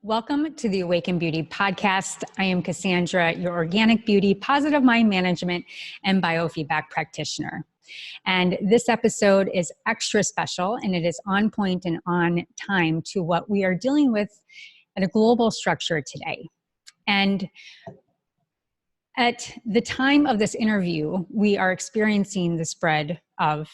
Welcome to the Awaken Beauty podcast. I am Cassandra, your organic beauty, positive mind management, and biofeedback practitioner. And this episode is extra special, and it is on point and on time to what we are dealing with at a global structure today. And at the time of this interview, we are experiencing the spread of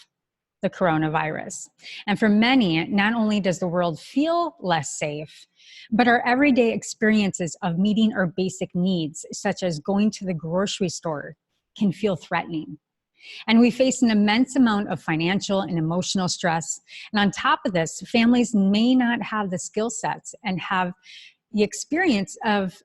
the coronavirus. And for many, not only does the world feel less safe, but our everyday experiences of meeting our basic needs, such as going to the grocery store, can feel threatening. And we face an immense amount of financial and emotional stress. And on top of this, families may not have the skill sets and have the experience of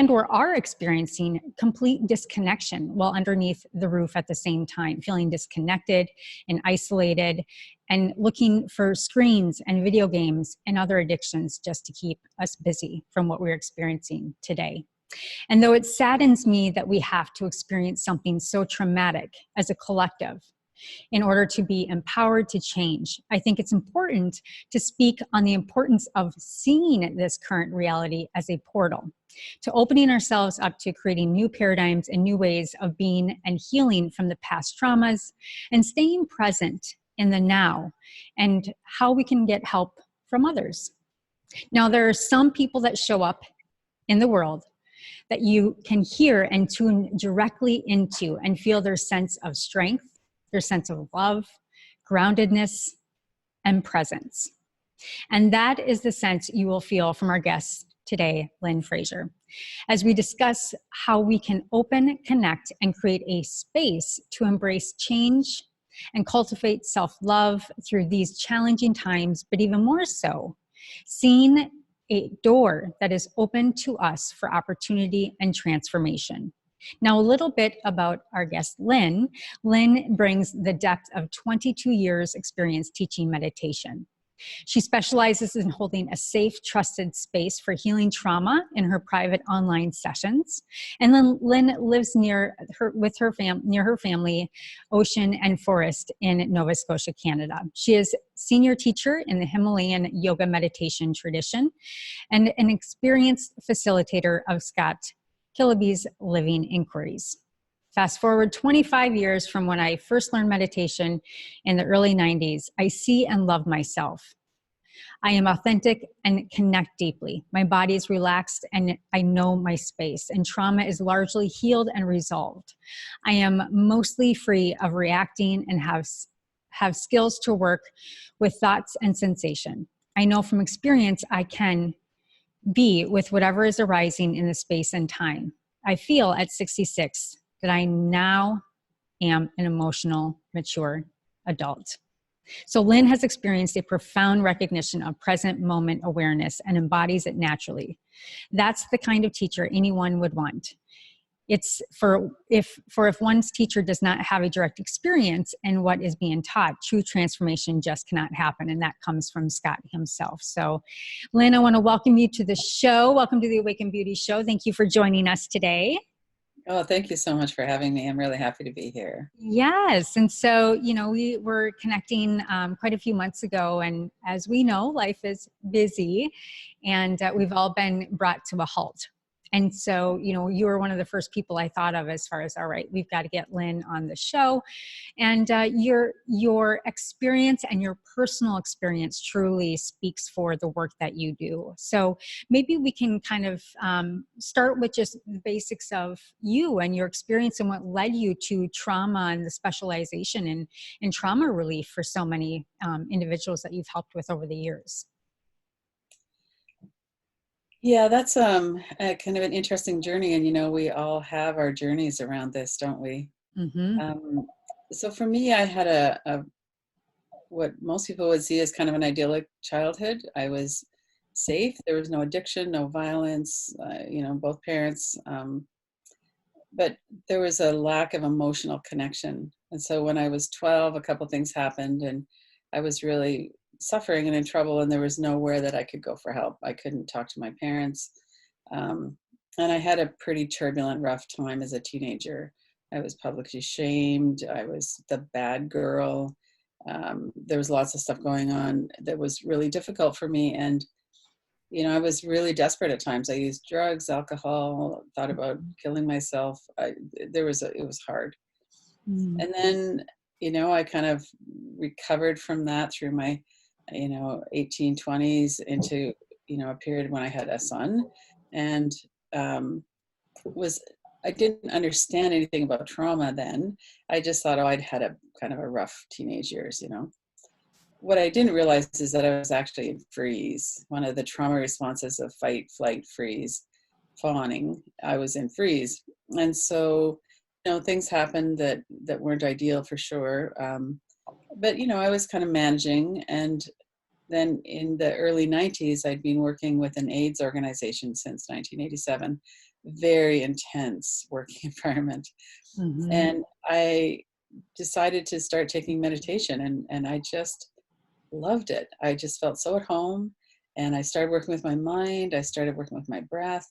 or are experiencing complete disconnection while underneath the roof at the same time, feeling disconnected and isolated and looking for screens and video games and other addictions just to keep us busy from what we're experiencing today. And though it saddens me that we have to experience something so traumatic as a collective in order to be empowered to change, I think it's important to speak on the importance of seeing this current reality as a portal, to opening ourselves up to creating new paradigms and new ways of being and healing from the past traumas, and staying present in the now and how we can get help from others. Now, there are some people that show up in the world that you can hear and tune directly into and feel their sense of strength, their sense of love, groundedness, and presence. And that is the sense you will feel from our guest today, Lynn Fraser, as we discuss how we can open, connect, and create a space to embrace change and cultivate self-love through these challenging times, but even more so, seeing a door that is open to us for opportunity and transformation. Now, a little bit about our guest, Lynn. Lynn brings the depth of 22 years experience teaching meditation. She specializes in holding a safe, trusted space for healing trauma in her private online sessions. And then Lynn lives near her family, ocean and forest in Nova Scotia, Canada. She is senior teacher in the Himalayan yoga meditation tradition and an experienced facilitator of Scott Killaby's living inquiries. Fast forward 25 years from when I first learned meditation in the early 90s, I see and love myself. I am authentic and connect deeply. My body is relaxed and I know my space, and trauma is largely healed and resolved. I am mostly free of reacting and have skills to work with thoughts and sensation. I know from experience I can be with whatever is arising in the space and time. I feel at 66 that I now am an emotional, mature adult. So Lynn has experienced a profound recognition of present moment awareness and embodies it naturally. That's the kind of teacher anyone would want. It's if one's teacher does not have a direct experience in what is being taught, true transformation just cannot happen. And that comes from Scott himself. So Lynn, I want to welcome you to the show. Welcome to the Awaken Beauty Show. Thank you for joining us today. Oh, thank you so much for having me. I'm really happy to be here. Yes. And so, we were connecting quite a few months ago. And as we know, life is busy and we've all been brought to a halt. And so, you were one of the first people I thought of as far as, all right, we've got to get Lynn on the show. And your experience and your personal experience truly speaks for the work that you do. So maybe we can kind of start with just the basics of you and your experience and what led you to trauma and the specialization in trauma relief for so many individuals that you've helped with over the years. Yeah, that's a kind of an interesting journey. And, we all have our journeys around this, don't we? Mm-hmm. So for me, I had a what most people would see as kind of an idyllic childhood. I was safe. There was no addiction, no violence, both parents. But there was a lack of emotional connection. And so when I was 12, a couple things happened and I was really suffering and in trouble, and there was nowhere that I could go for help. I couldn't talk to my parents. And I had a pretty turbulent, rough time as a teenager. I was publicly shamed. I was the bad girl. There was lots of stuff going on that was really difficult for me. And I was really desperate at times. I used drugs, alcohol, thought about killing myself. It was hard. Mm. And then, I kind of recovered from that through my, 1820s into, a period when I had a son, and was I didn't understand anything about trauma then. I just thought, I'd had a kind of a rough teenage years. What I didn't realize is that I was actually in freeze. One of the trauma responses of fight, flight, freeze, fawning. I was in freeze, and so things happened that weren't ideal for sure. But I was kind of managing, and then in the early 90s, I'd been working with an AIDS organization since 1987. Very intense working environment, Mm-hmm. and I decided to start taking meditation, and I just loved it. I just felt so at home, and I started working with my mind. I started working with my breath,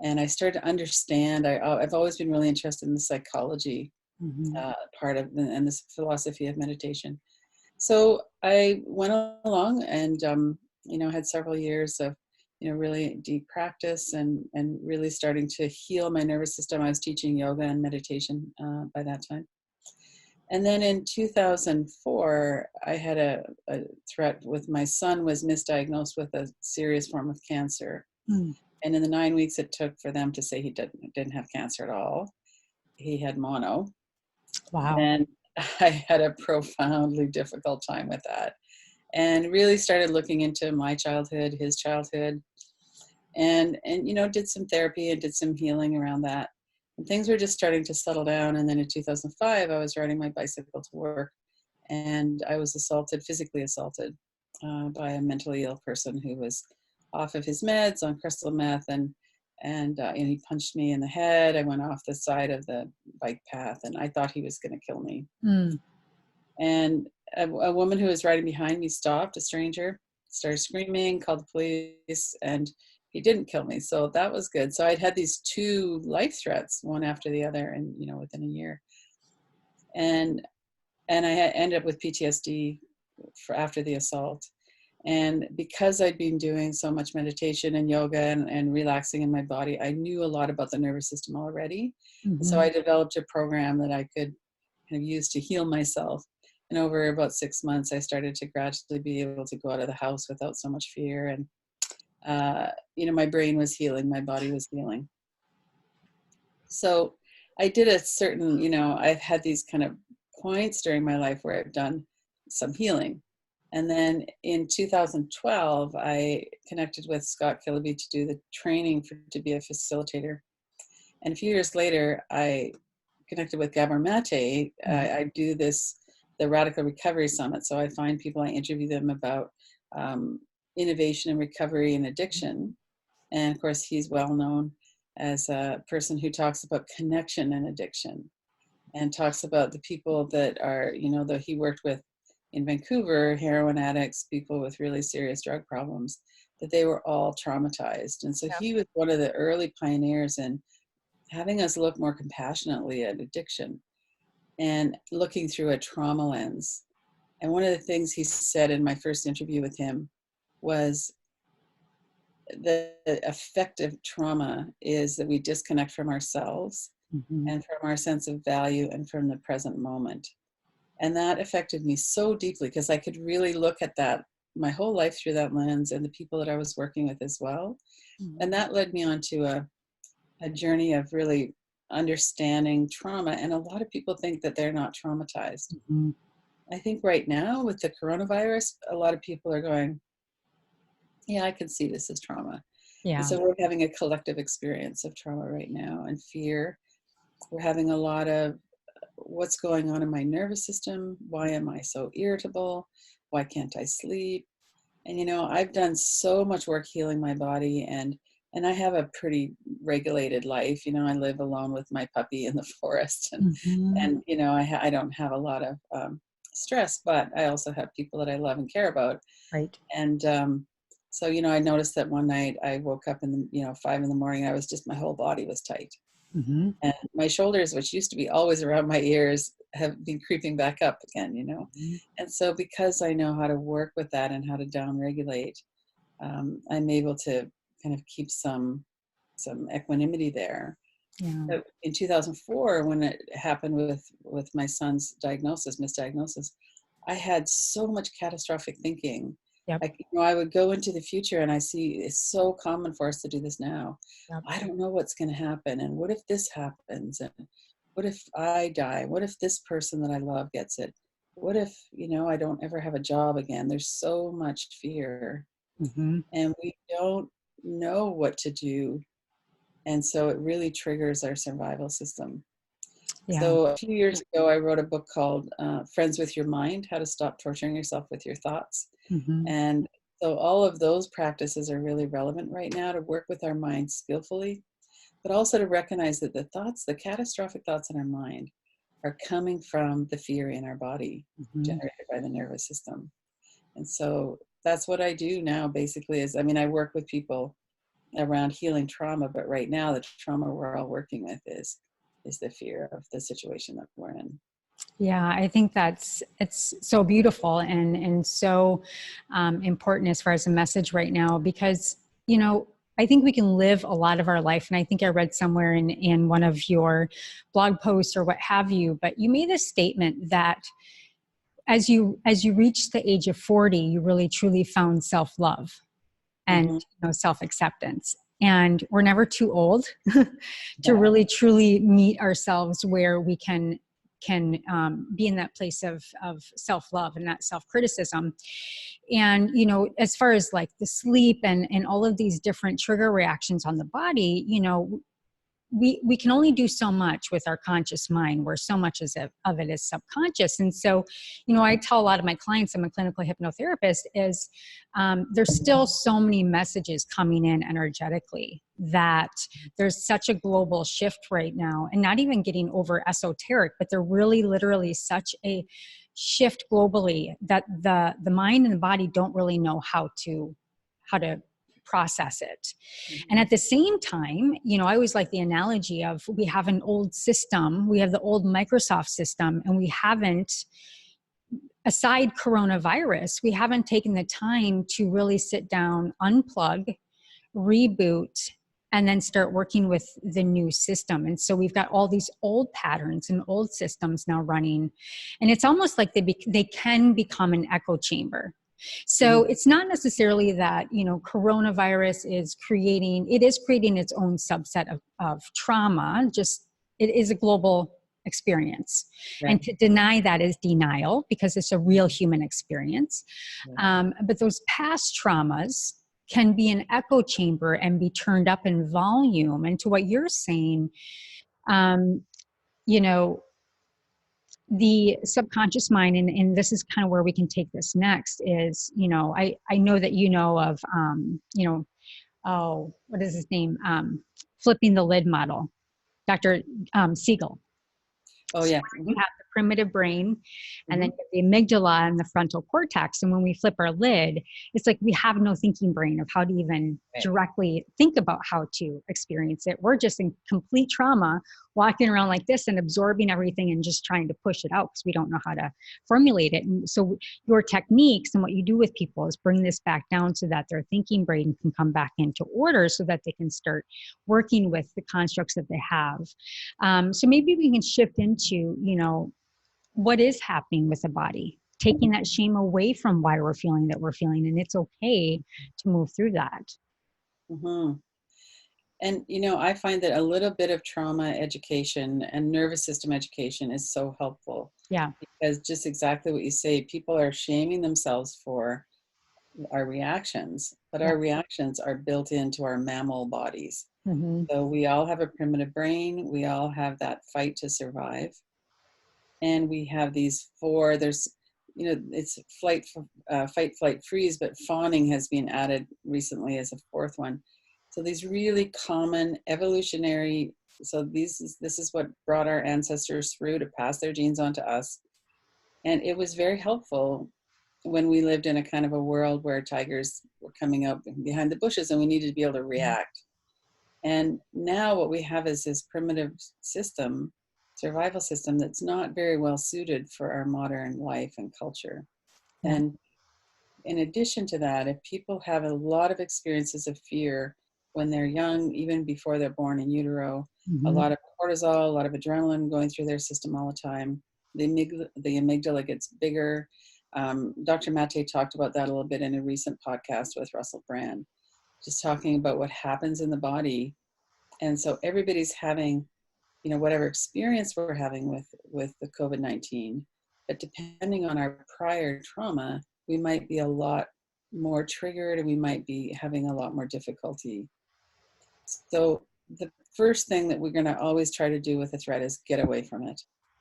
and I started to understand. I've always been really interested in the psychology Mm-hmm. part of and this philosophy of meditation. So I went along and had several years of really deep practice and really starting to heal my nervous system. I was teaching yoga and meditation by that time. And then in 2004, I had a threat with my son was misdiagnosed with a serious form of cancer. Mm. And in the 9 weeks it took for them to say he didn't have cancer at all, he had mono. Wow. And I had a profoundly difficult time with that, and really started looking into my childhood, his childhood, and did some therapy and did some healing around that. And things were just starting to settle down. And then in 2005, I was riding my bicycle to work, and I was physically assaulted by a mentally ill person who was off of his meds on crystal meth, and he punched me in the head. I went off the side of the bike path, and I thought he was going to kill me. Mm. And a woman who was riding behind me stopped, a stranger, started screaming, called the police, and he didn't kill me. So that was good. So I'd had these two life threats, one after the other, and within a year. And I ended up with PTSD after the assault. And because I'd been doing so much meditation and yoga and relaxing in my body, I knew a lot about the nervous system already. Mm-hmm. So I developed a program that I could kind of use to heal myself. And over about 6 months, I started to gradually be able to go out of the house without so much fear. And, my brain was healing, my body was healing. So I did a certain, I've had these kind of points during my life where I've done some healing. And then in 2012, I connected with Scott Philby to do the training to be a facilitator. And a few years later, I connected with Gabor Mate. I do the Radical Recovery Summit. So I find people, I interview them about innovation and recovery and addiction. And of course, he's well known as a person who talks about connection and addiction, and talks about the people that are, that he worked with in Vancouver, heroin addicts, people with really serious drug problems, that they were all traumatized. And so he was one of the early pioneers in having us look more compassionately at addiction and looking through a trauma lens. And one of the things he said in my first interview with him was the effective trauma is that we disconnect from ourselves and from our sense of value and from the present moment. And that affected me so deeply because I could really look at that my whole life through that lens and the people that I was working with as well. And that led me on to a journey of really understanding trauma. And a lot of people think that they're not traumatized. I think right now with the coronavirus, a lot of people are going, yeah, I can see this as trauma. Yeah. And so we're having a collective experience of trauma right now and fear. We're having a lot of what's going on in my nervous system. Why am I so irritable? Why can't I sleep? And, I've done so much work healing my body, and I have a pretty regulated life. I live alone with my puppy in the forest, and I don't have a lot of stress, but I also have people that I love and care about. Right. And so, I noticed that one night I woke up in the, 5 a.m. I was just, my whole body was tight. And my shoulders, which used to be always around my ears, have been creeping back up again, And so because I know how to work with that and how to down regulate, I'm able to kind of keep some equanimity there. Yeah. But in 2004, when it happened with my son's misdiagnosis, I had so much catastrophic thinking. Yep. Like, I would go into the future and I see it's so common for us to do this now. Yep. I don't know what's going to happen. And what if this happens? And what if I die? What if this person that I love gets it? What if, I don't ever have a job again? There's so much fear, Mm-hmm. and we don't know what to do. And so it really triggers our survival system. Yeah. So a few years ago, I wrote a book called Friends with Your Mind, How to Stop Torturing Yourself with Your Thoughts. Mm-hmm. And so all of those practices are really relevant right now, to work with our mind skillfully, but also to recognize that the catastrophic thoughts in our mind are coming from the fear in our body, Mm-hmm. generated by the nervous system. And so that's what I do now, basically, I work with people around healing trauma, but right now the trauma we're all working with is the fear of the situation that we're in. Yeah, I think it's so beautiful and so important as far as a message right now, because, I think we can live a lot of our life. And I think I read somewhere in one of your blog posts or what have you, but you made a statement that as you reach the age of 40, you really truly found self-love and Mm-hmm. self-acceptance. And we're never too old to Yeah. really truly meet ourselves where we can be in that place of self-love and not self-criticism. And as far as like the sleep and all of these different trigger reactions on the body, we can only do so much with our conscious mind, where so much of it is subconscious. And so, I tell a lot of my clients, I'm a clinical hypnotherapist, is there's still so many messages coming in energetically, that there's such a global shift right now, and not even getting over esoteric, but there really literally such a shift globally that the mind and the body don't really know how to process it. And at the same time, I always like the analogy of, we have an old system, we have the old Microsoft system, and we haven't, aside coronavirus, we haven't taken the time to really sit down, unplug, reboot, and then start working with the new system. And so we've got all these old patterns and old systems now running, and it's almost like they can become an echo chamber. So it's not necessarily that, coronavirus is creating its own subset of trauma. Just, it is a global experience. Right. And to deny that is denial, because it's a real human experience. But those past traumas can be an echo chamber and be turned up in volume. And to what you're saying, the subconscious mind, and this is kind of where we can take this next, is, I know that of, what is his name? Flipping the lid model, Dr. Siegel. Oh, yeah. So you have the primitive brain, and then you have the amygdala and the frontal cortex. And when we flip our lid, it's like we have no thinking brain of how to even directly think about how to experience it. We're just in complete trauma, walking around like this and absorbing everything and just trying to push it out because we don't know how to formulate it. And so your techniques and what you do with people is bring this back down so that their thinking brain can come back into order, so that they can start working with the constructs that they have. So maybe we can shift into, what is happening with the body, taking that shame away from why we're feeling that we're feeling, and it's okay to move through that. Mm-hmm. And, I find that a little bit of trauma education and nervous system education is so helpful. Yeah. Because just exactly what you say, people are shaming themselves for our reactions, but our reactions are built into our mammal bodies. Mm-hmm. So we all have a primitive brain. We all have that fight to survive. And we have these four, it's fight, flight, freeze, but fawning has been added recently as a fourth one. So these really common evolutionary, this is what brought our ancestors through to pass their genes on to us. And it was very helpful when we lived in a kind of a world where tigers were coming up behind the bushes and we needed to be able to react. And now what we have is this primitive survival system that's not very well suited for our modern life and culture. Yeah. And in addition to that, if people have a lot of experiences of fear when they're young, even before they're born in utero, a Mm-hmm. lot of cortisol, a lot of adrenaline going through their system all the time, the amygdala gets bigger. Dr. Mate talked about that a little bit in a recent podcast with Russell Brand, just talking about what happens in the body. And so everybody's having, whatever experience we're having with the COVID-19, but depending on our prior trauma, we might be a lot more triggered and we might be having a lot more difficulty. So the first thing that we're going to always try to do with a threat is get away from it.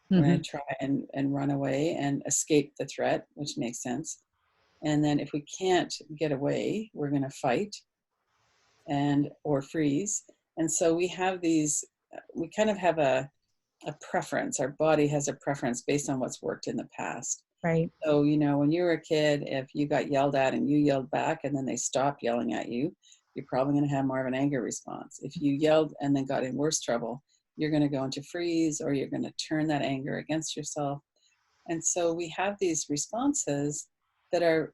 We're going to try and run away and escape the threat, which makes sense. And then if we can't get away, we're going to fight or freeze. And so we kind of have a preference. Our body has a preference based on what's worked in the past. Right. So, when you were a kid, if you got yelled at and you yelled back and then they stopped yelling at you, you're probably going to have more of an anger response. If you yelled and then got in worse trouble, you're going to go into freeze, or you're going to turn that anger against yourself. And so we have these responses that are,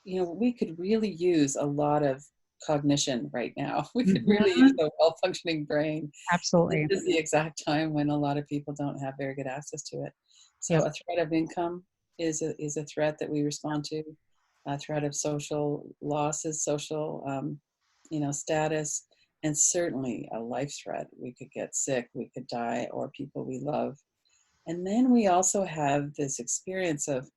we could really use a lot of cognition right now. We could really use a well-functioning brain. Absolutely. This is the exact time when a lot of people don't have very good access to it. So Yep. a threat of income is a threat that we respond to. A threat of social losses, social status, and certainly a life threat. We could get sick, we could die, or people we love. And then we also have this experience of,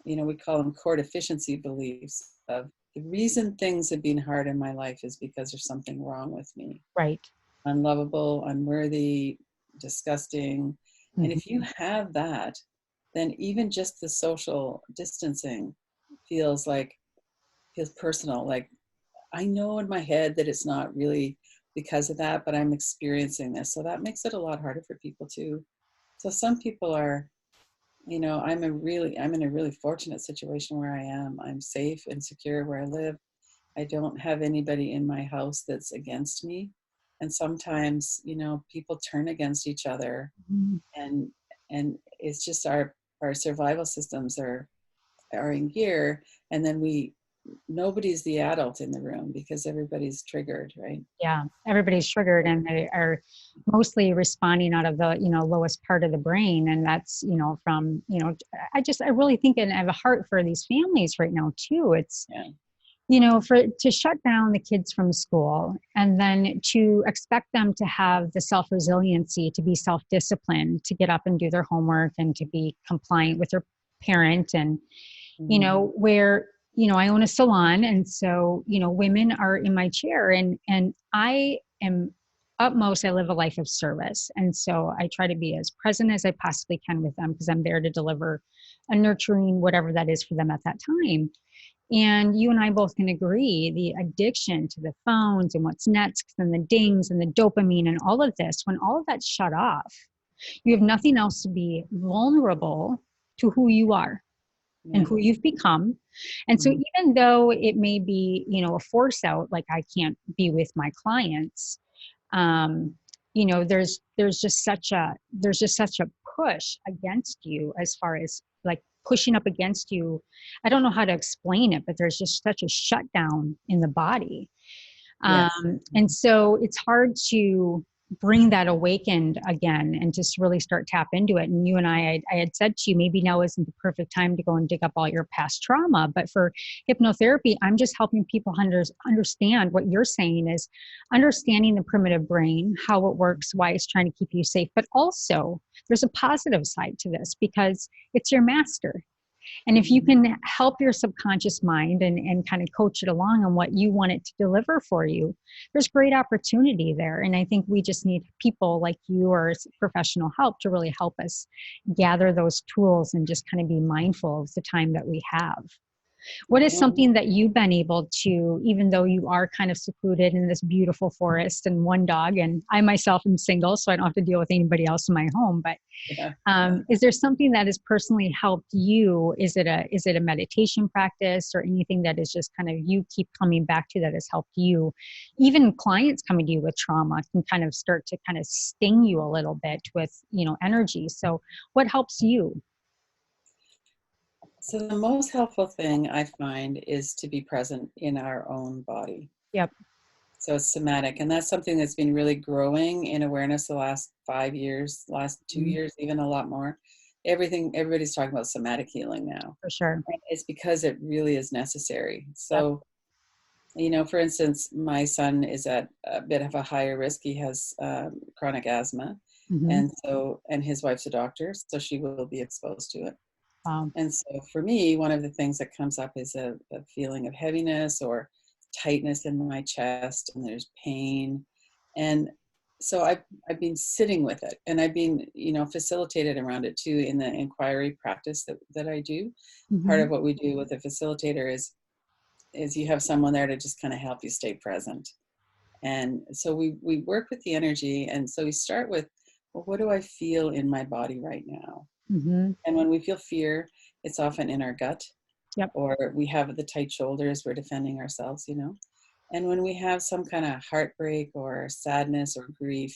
we call them core deficiency beliefs of the reason things have been hard in my life is because there's something wrong with me. Right. Unlovable, unworthy, disgusting. And if you have that, then even just the social distancing feels personal. Like, I know in my head that it's not really because of that, but I'm experiencing this. So that makes it a lot harder for people too. So some people are, I'm in a really fortunate situation where I am. I'm safe and secure where I live. I don't have anybody in my house that's against me. And sometimes, people turn against each other, and it's just our survival systems are in gear, and then nobody's the adult in the room because everybody's triggered, right? Yeah, everybody's triggered and they are mostly responding out of the, lowest part of the brain. And that's, from, I really think, and I have a heart for these families right now too. It's, to shut down the kids from school and then to expect them to have the self-resiliency, to be self-disciplined, to get up and do their homework and to be compliant with their parent. And, where, I own a salon. And so, women are in my chair and I am utmost, I live a life of service. And so I try to be as present as I possibly can with them because I'm there to deliver a nurturing, whatever that is for them at that time. And you and I both can agree the addiction to the phones and what's next and the dings and the dopamine and all of this, when all of that's shut off, you have nothing else to be vulnerable to who you are and who you've become. And so even though it may be, a force out, like I can't be with my clients, there's just such a push against you as far as like pushing up against you. I don't know how to explain it, but there's just such a shutdown in the body. Yes. And so it's hard to bring that awakened again and just really start tap into it. And you and I had said to you, maybe now isn't the perfect time to go and dig up all your past trauma, but for hypnotherapy, I'm just helping people understand what you're saying is understanding the primitive brain, how it works, why it's trying to keep you safe. But also there's a positive side to this because it's your master. And if you can help your subconscious mind and kind of coach it along on what you want it to deliver for you, there's great opportunity there. And I think we just need people like you or professional help to really help us gather those tools and just kind of be mindful of the time that we have. What is something that you've been able to, even though you are kind of secluded in this beautiful forest and one dog, and I myself am single, so I don't have to deal with anybody else in my home, but is there something that has personally helped you? Is it a meditation practice or anything that is just kind of you keep coming back to that has helped you? Even clients coming to you with trauma can kind of start to kind of sting you a little bit with, energy. So what helps you? So the most helpful thing I find is to be present in our own body. Yep. So it's somatic, and that's something that's been really growing in awareness the last 5 years, last 2 years, even a lot more. Everybody's talking about somatic healing now. For sure. And it's because it really is necessary. Yep. So, for instance, my son is at a bit of a higher risk. He has chronic asthma, Mm-hmm. and his wife's a doctor, so she will be exposed to it. Wow. And so for me, one of the things that comes up is a feeling of heaviness or tightness in my chest, and there's pain. And so I've been sitting with it, and I've been, facilitated around it too in the inquiry practice that I do. Part Mm-hmm. of what we do with a facilitator is you have someone there to just kind of help you stay present. And so we work with the energy, and so we start with, well, what do I feel in my body right now? Mm-hmm. And when we feel fear, it's often in our gut, Yep. or we have the tight shoulders, we're defending ourselves, And when we have some kind of heartbreak or sadness or grief,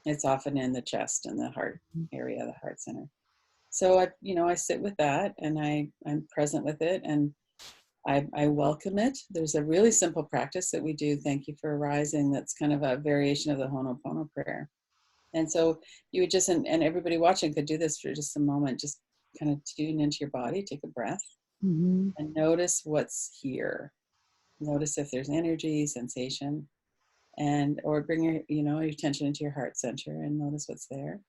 it's often in the chest and the heart area, the heart center. So I sit with that, and I'm present with it, and I welcome it. There's a really simple practice that we do, thank you for arising, that's kind of a variation of the Ho'oponopono prayer. And so you would just, and everybody watching could do this for just a moment, just kind of tune into your body, take a breath, Mm-hmm. and notice what's here. Notice if there's energy, sensation, or bring your attention into your heart center and notice what's there.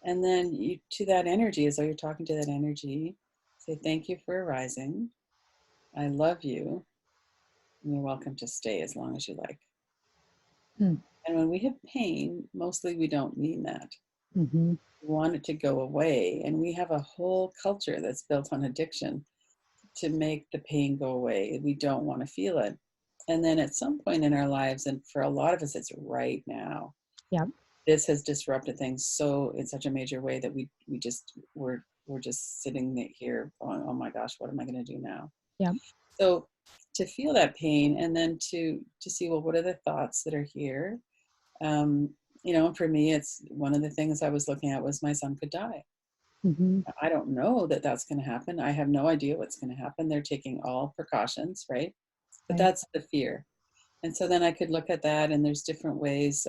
And then to that energy, as though you're talking to that energy, say, thank you for arising. I love you. And you're welcome to stay as long as you like. Mm-hmm. And when we have pain, mostly we don't mean that. Mm-hmm. We want it to go away. And we have a whole culture that's built on addiction to make the pain go away. We don't want to feel it. And then at some point in our lives, and for a lot of us, it's right now. Yep. This has disrupted things so in such a major way that we're just sitting here going, oh my gosh, what am I going to do now? Yep. So to feel that pain, and then to see, well, what are the thoughts that are here? For me, it's one of the things I was looking at was my son could die. Mm-hmm. I don't know that that's going to happen. I have no idea what's going to happen. They're taking all precautions, right? But Right. that's the fear. And so then I could look at that, and there's different ways.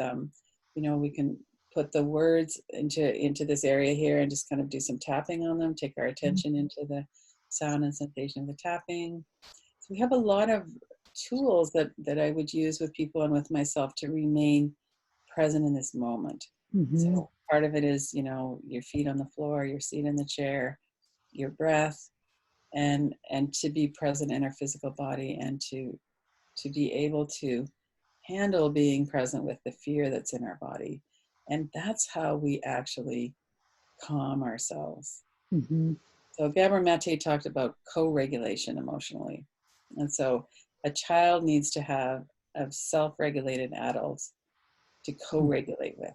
We can put the words into this area here and just kind of do some tapping on them. Take our attention into the sound and sensation of the tapping. So we have a lot of tools that I would use with people and with myself to remain present in this moment. Mm-hmm. So part of it is, your feet on the floor, your seat in the chair, your breath, and to be present in our physical body, and to be able to handle being present with the fear that's in our body. And that's how we actually calm ourselves. Mm-hmm. So Gabor Mate talked about co-regulation emotionally. And so a child needs to have a self-regulated adults to co-regulate with.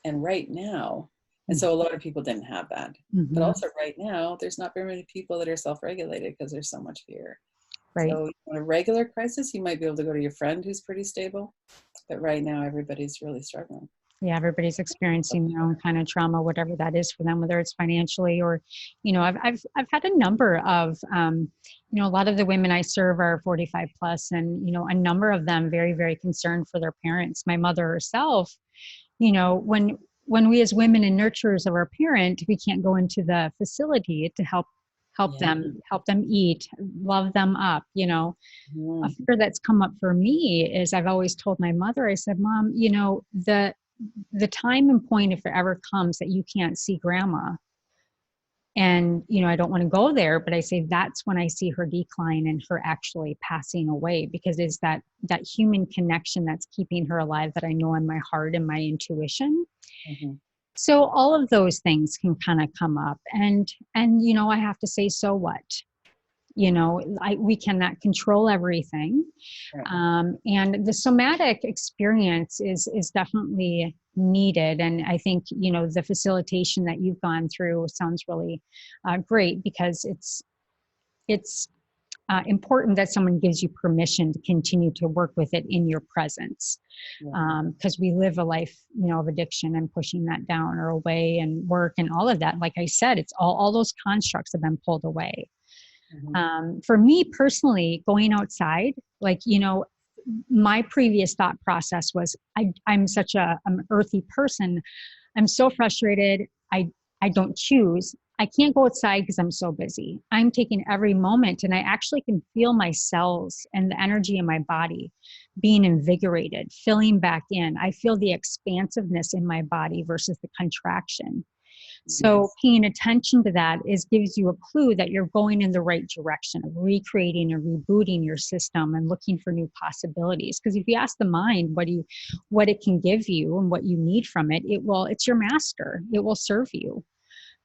And right now, and so a lot of people didn't have that. Mm-hmm. But also right now, there's not very many people that are self-regulated because there's so much fear. Right. So in a regular crisis, you might be able to go to your friend who's pretty stable. But right now, everybody's really struggling. Yeah, everybody's experiencing their own kind of trauma, whatever that is for them, whether it's financially or, I've had a number of, a lot of the women I serve are 45 plus, and, a number of them very, very concerned for their parents. My mother herself, when we as women and nurturers of our parent, we can't go into the facility to help Yeah. help them eat, love them up, A fear that's come up for me is I've always told my mother, I said, Mom, the time and point, if it ever comes that you can't see grandma, and I don't want to go there, but I say that's when I see her decline and her actually passing away, because it's that human connection that's keeping her alive, that I know in my heart and my intuition. Mm-hmm. So all of those things can kind of come up, and I have to say, so what? We cannot control everything. Right. And the somatic experience is definitely needed. And I think, the facilitation that you've gone through sounds really great, because it's important that someone gives you permission to continue to work with it in your presence. Yeah. Because we live a life, of addiction and pushing that down or away, and work and all of that. Like I said, it's all those constructs have been pulled away. For me personally, going outside, my previous thought process was, I'm such I'm an earthy person. I'm so frustrated. I don't choose. I can't go outside because I'm so busy. I'm taking every moment, and I actually can feel my cells and the energy in my body being invigorated, filling back in. I feel the expansiveness in my body versus the contraction. So paying attention to that gives you a clue that you're going in the right direction of recreating and rebooting your system and looking for new possibilities. Because if you ask the mind what it can give you and what you need from it, it's your master. It will serve you.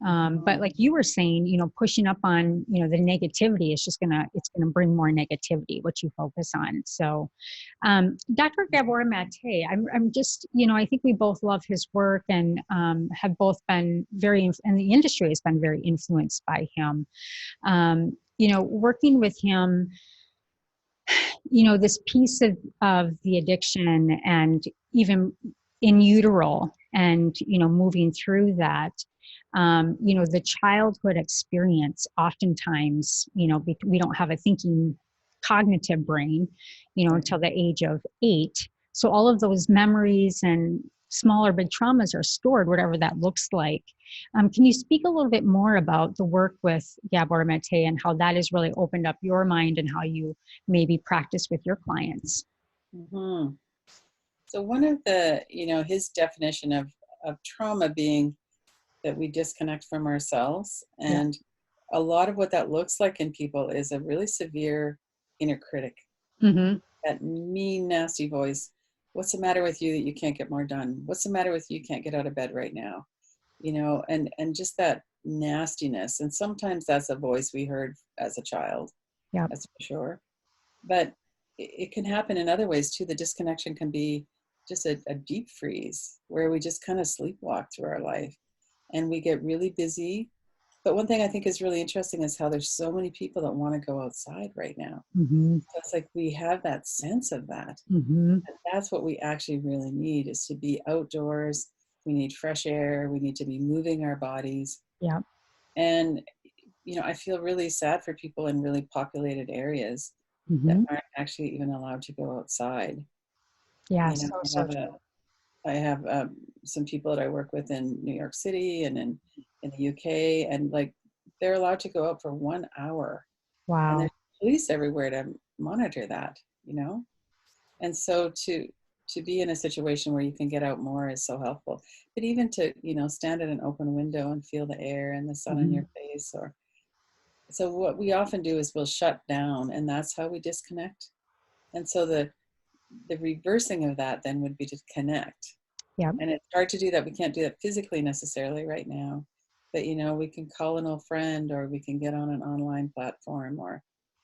But like you were saying, pushing up on, the negativity is it's gonna bring more negativity, what you focus on. So, Dr. Gabor Mate, I'm just, I think we both love his work and have both been and the industry has been very influenced by him. Working with him, this piece of the addiction and even in utero and, moving through that, the childhood experience, oftentimes, we don't have a thinking cognitive brain, until the age of 8. So all of those memories and small or big traumas are stored, whatever that looks like. Can you speak a little bit more about the work with Gabor Mate and how that has really opened up your mind and how you maybe practice with your clients? So one of the, his definition of trauma being that we disconnect from ourselves. And a lot of what that looks like in people is a really severe inner critic. That mean, nasty voice. What's the matter with you that you can't get more done? What's the matter with you can't get out of bed right now? And just that nastiness. And sometimes that's a voice we heard as a child. Yeah, that's for sure. But it can happen in other ways too. The disconnection can be just a deep freeze where we just kind of sleepwalk through our life. And we get really busy. But one thing I think is really interesting is how there's so many people that want to go outside right now. So it's like we have that sense of that. And that's what we actually really need, is to be outdoors. We need fresh air. We need to be moving our bodies. Yeah. And, I feel really sad for people in really populated areas that aren't actually even allowed to go outside. Yeah, I have some people that I work with in New York City and in the UK, and they're allowed to go out for 1 hour. Wow. And there's police everywhere to monitor that, And so to be in a situation where you can get out more is so helpful. But even to, stand at an open window and feel the air and the sun on your face, so what we often do is we'll shut down, and that's how we disconnect. And so the reversing of that then would be to connect. Yeah. And it's hard to do that. We can't do that physically necessarily right now. But, we can call an old friend, or we can get on an online platform,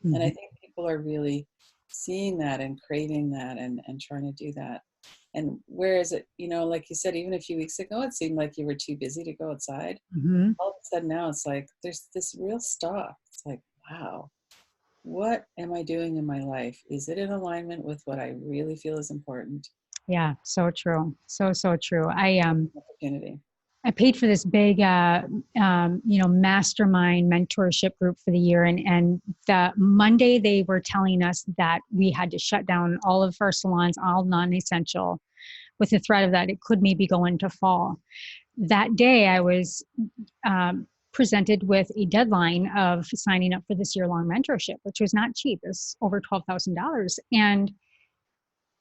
and I think people are really seeing that and craving that and trying to do that. And whereas it, like you said, even a few weeks ago, it seemed like you were too busy to go outside. All of a sudden now it's like, there's this real stop. It's like, wow, what am I doing in my life? Is it in alignment with what I really feel is important? Yeah, so true. So true. Opportunity. I paid for this big, mastermind mentorship group for the year. And the Monday they were telling us that we had to shut down all of our salons, all non-essential, with the threat of that it could maybe go into fall. That day I was presented with a deadline of signing up for this year-long mentorship, which was not cheap. It was over $12,000.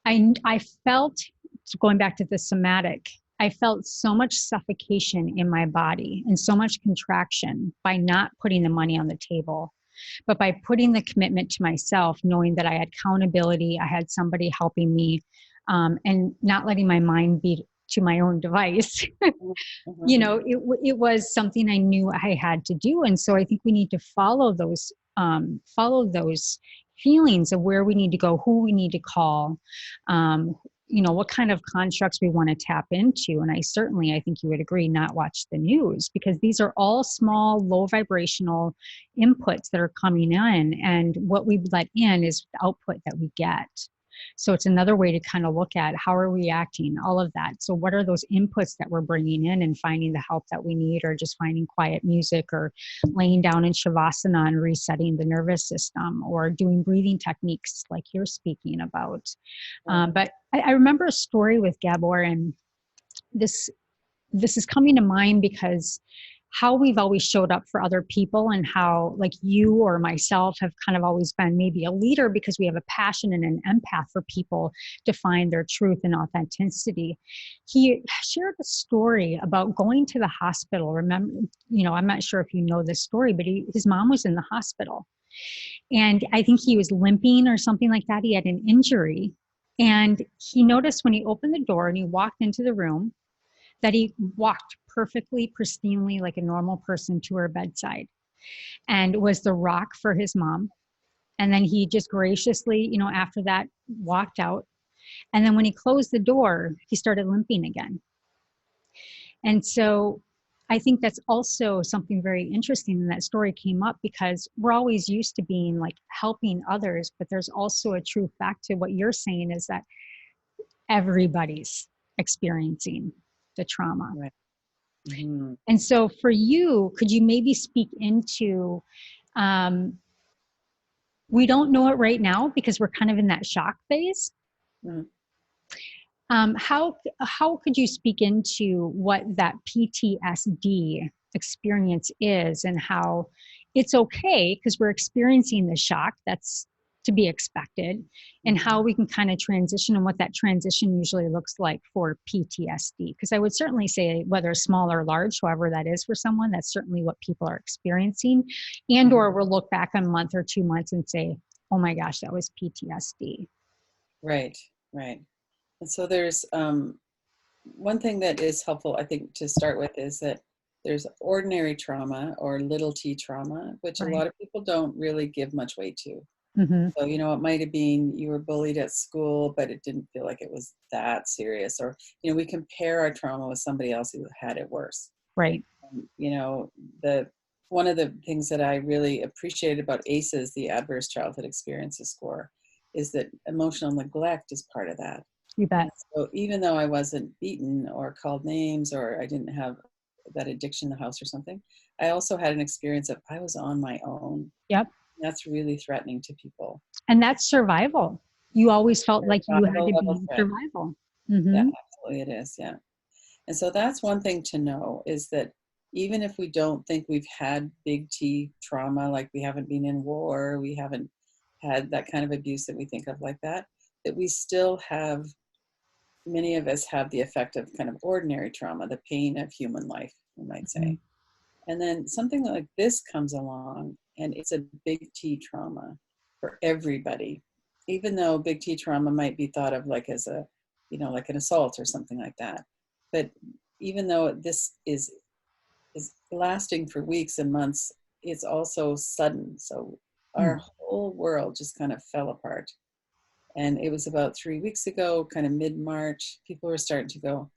And I felt, going back to the somatic, I felt so much suffocation in my body and so much contraction by not putting the money on the table, but by putting the commitment to myself, knowing that I had accountability, I had somebody helping me, and not letting my mind be to my own device. It was something I knew I had to do. And so I think we need to follow those feelings of where we need to go, who we need to call, what kind of constructs we want to tap into. And I think you would agree, not watch the news, because these are all small, low vibrational inputs that are coming in. And what we let in is the output that we get. So it's another way to kind of look at how are we acting, all of that. So what are those inputs that we're bringing in and finding the help that we need, or just finding quiet music, or laying down in Shavasana and resetting the nervous system, or doing breathing techniques like you're speaking about. But I remember a story with Gabor, and this is coming to mind because how we've always showed up for other people, and how, like, you or myself have kind of always been maybe a leader because we have a passion and an empath for people to find their truth and authenticity. He shared a story about going to the hospital. Remember, I'm not sure if you know this story, but his mom was in the hospital, and I think he was limping or something like that. He had an injury, and he noticed when he opened the door and he walked into the room that he walked perfectly, pristinely, like a normal person to her bedside, and was the rock for his mom. And then he just graciously, after that, walked out. And then when he closed the door, he started limping again. And so I think that's also something very interesting. And that story came up because we're always used to being like helping others, but there's also a truth back to what you're saying, is that everybody's experiencing the trauma. Right. Mm-hmm. And so for you, could you maybe speak into, we don't know it right now because we're kind of in that shock phase. Mm-hmm. How could you speak into what that PTSD experience is, and how it's okay because we're experiencing the shock that's to be expected, and how we can kind of transition, and what that transition usually looks like for PTSD? Because I would certainly say, whether small or large, however that is for someone, that's certainly what people are experiencing. And or we'll look back a month or 2 months and say, oh my gosh, that was PTSD. Right, right. And so there's one thing that is helpful, I think, to start with, is that there's ordinary trauma, or little t trauma, which Right. a lot of people don't really give much weight to. Mm-hmm. So, it might have been you were bullied at school, but it didn't feel like it was that serious. Or, we compare our trauma with somebody else who had it worse. Right. One of the things that I really appreciated about ACEs, the Adverse Childhood Experiences score, is that emotional neglect is part of that. You bet. So even though I wasn't beaten or called names, or I didn't have that addiction in the house or something, I also had an experience of I was on my own. Yep. That's really threatening to people. And that's survival. You always felt like you had to be in survival. Mm-hmm. Yeah, absolutely it is. Yeah. And so that's one thing to know, is that even if we don't think we've had big T trauma, like we haven't been in war, we haven't had that kind of abuse that we think of like that we still have, many of us have the effect of kind of ordinary trauma, the pain of human life, we might say. Mm-hmm. And then something like this comes along, and it's a big T trauma for everybody, even though big T trauma might be thought of like as a, like an assault or something like that. But even though this is lasting for weeks and months, it's also sudden. So our whole world just kind of fell apart. And it was about 3 weeks ago, kind of mid-March, people were starting to go,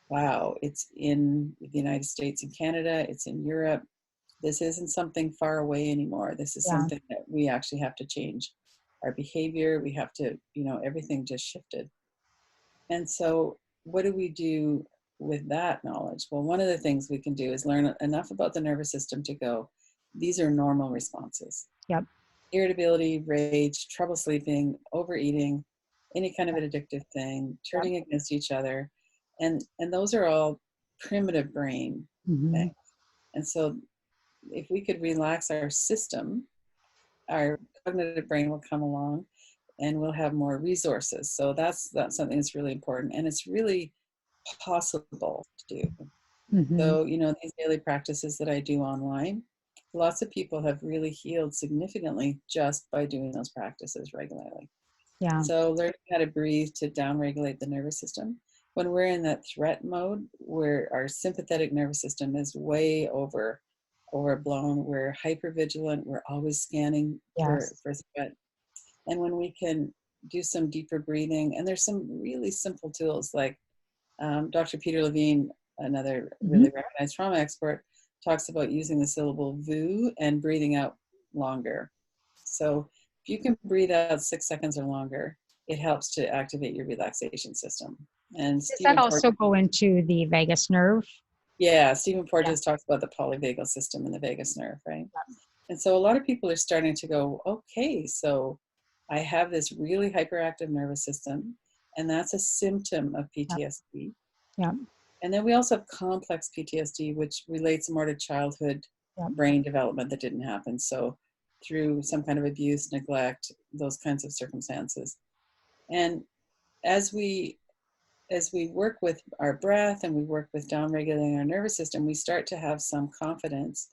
wow, it's in the United States and Canada, it's in Europe. This isn't something far away anymore. This is something that we actually have to change our behavior. We have to, everything just shifted. And so what do we do with that knowledge? Well, one of the things we can do is learn enough about the nervous system to go, these are normal responses. Yep. Irritability, rage, trouble sleeping, overeating, any kind of an addictive thing, turning against each other. And those are all primitive brain things. And so if we could relax our system, our cognitive brain will come along and we'll have more resources. So that's something that's really important. And it's really possible to do. So, these daily practices that I do online, lots of people have really healed significantly just by doing those practices regularly. Yeah. So learning how to breathe to downregulate the nervous system. When we're in that threat mode, where our sympathetic nervous system is way overblown, we're hypervigilant, we're always scanning for threat. And when we can do some deeper breathing. And there's some really simple tools like Dr. Peter Levine, another really recognized trauma expert, talks about using the syllable VU and breathing out longer. So if you can breathe out 6 seconds or longer, it helps to activate your relaxation system. And Does that also go into the vagus nerve? Yeah, Stephen Porges talks about the polyvagal system and the vagus nerve, right? And so a lot of people are starting to go, okay, so I have this really hyperactive nervous system, and that's a symptom of PTSD. Yeah. And then we also have complex PTSD, which relates more to childhood brain development that didn't happen. So through some kind of abuse, neglect, those kinds of circumstances. And as we work with our breath and we work with downregulating our nervous system, we start to have some confidence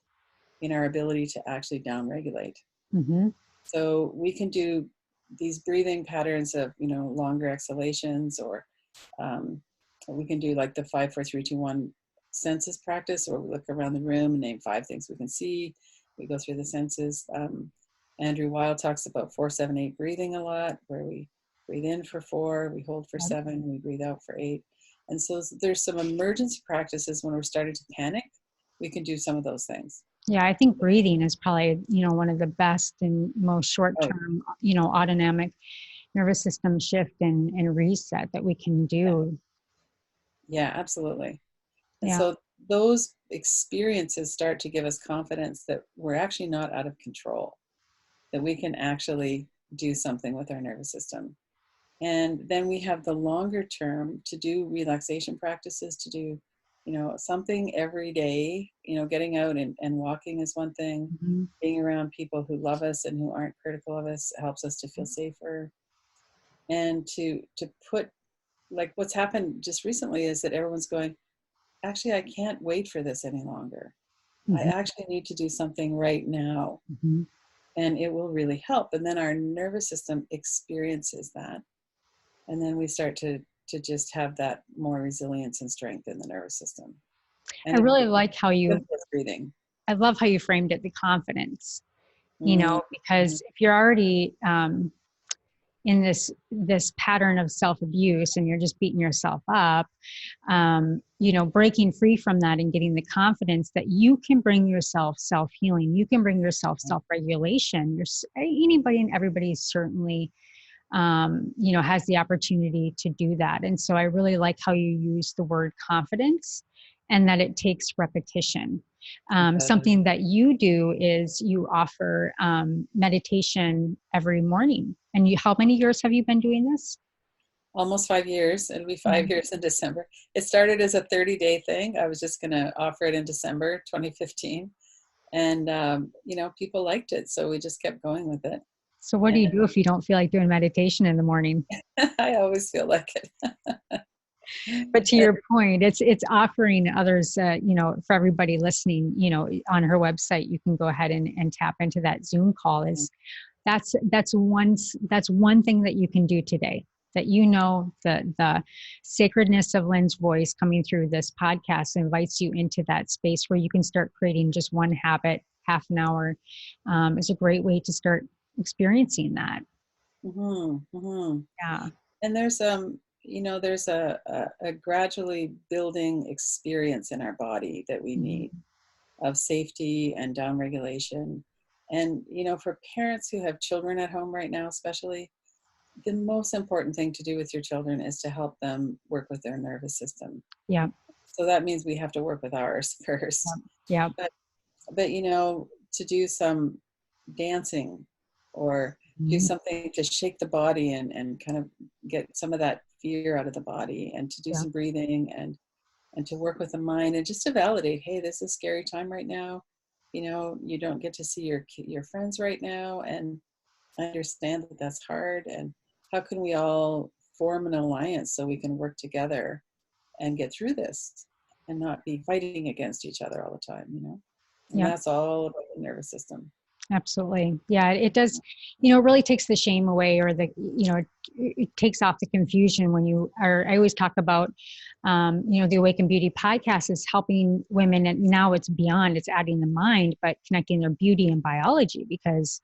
in our ability to actually downregulate. So we can do these breathing patterns of, longer exhalations, or we can do like the 5, 4, 3, 2, 1 senses practice, or we look around the room and name 5 things we can see. We go through the senses. Andrew Weil talks about 4, 7, 8 breathing a lot, where we breathe in for 4, we hold for 7, we breathe out for 8. And so there's some emergency practices when we're starting to panic. We can do some of those things. Yeah, I think breathing is probably, one of the best and most short-term, autonomic nervous system shift and reset that we can do. Yeah, absolutely. And so those experiences start to give us confidence that we're actually not out of control, that we can actually do something with our nervous system. And then we have the longer term to do relaxation practices, to do, something every day, getting out and walking is one thing. Being around people who love us and who aren't critical of us helps us to feel safer. And to put, like what's happened just recently is that everyone's going, actually, I can't wait for this any longer. I actually need to do something right now. And it will really help. And then our nervous system experiences that. And then we start to just have that more resilience and strength in the nervous system. And I really like how breathing. I love how you framed it, the confidence, because if you're already in this pattern of self-abuse and you're just beating yourself up, breaking free from that and getting the confidence that you can bring yourself self-healing, you can bring yourself self-regulation. Anybody and everybody certainly has the opportunity to do that. And so I really like how you use the word confidence and that it takes repetition. Something that you do is you offer meditation every morning. And how many years have you been doing this? Almost 5 years. It'll be 5 years in December. It started as a 30-day thing. I was just going to offer it in December 2015. And, people liked it. So we just kept going with it. So what do you do if you don't feel like doing meditation in the morning? I always feel like it. But to your point, it's offering others, for everybody listening, on her website, you can go ahead and tap into that Zoom call. That's one thing that you can do today, that the sacredness of Lynn's voice coming through this podcast invites you into that space where you can start creating just one habit, half an hour, is a great way to start experiencing that. Yeah. And there's there's a gradually building experience in our body that we need of safety and downregulation. And for parents who have children at home right now, especially, the most important thing to do with your children is to help them work with their nervous system. Yeah. So that means we have to work with ours first. Yeah. But to do some dancing or do something to shake the body and kind of get some of that fear out of the body, and to do some breathing and to work with the mind, and just to validate, hey, this is a scary time right now. You don't get to see your friends right now, and I understand that that's hard, and how can we all form an alliance so we can work together and get through this and not be fighting against each other all the time, And that's all about the nervous system. Absolutely. Yeah, it does, it really takes the shame away, or it takes off the confusion I always talk about, the Awaken Beauty podcast is helping women, and now it's beyond, it's adding the mind, but connecting their beauty and biology, because,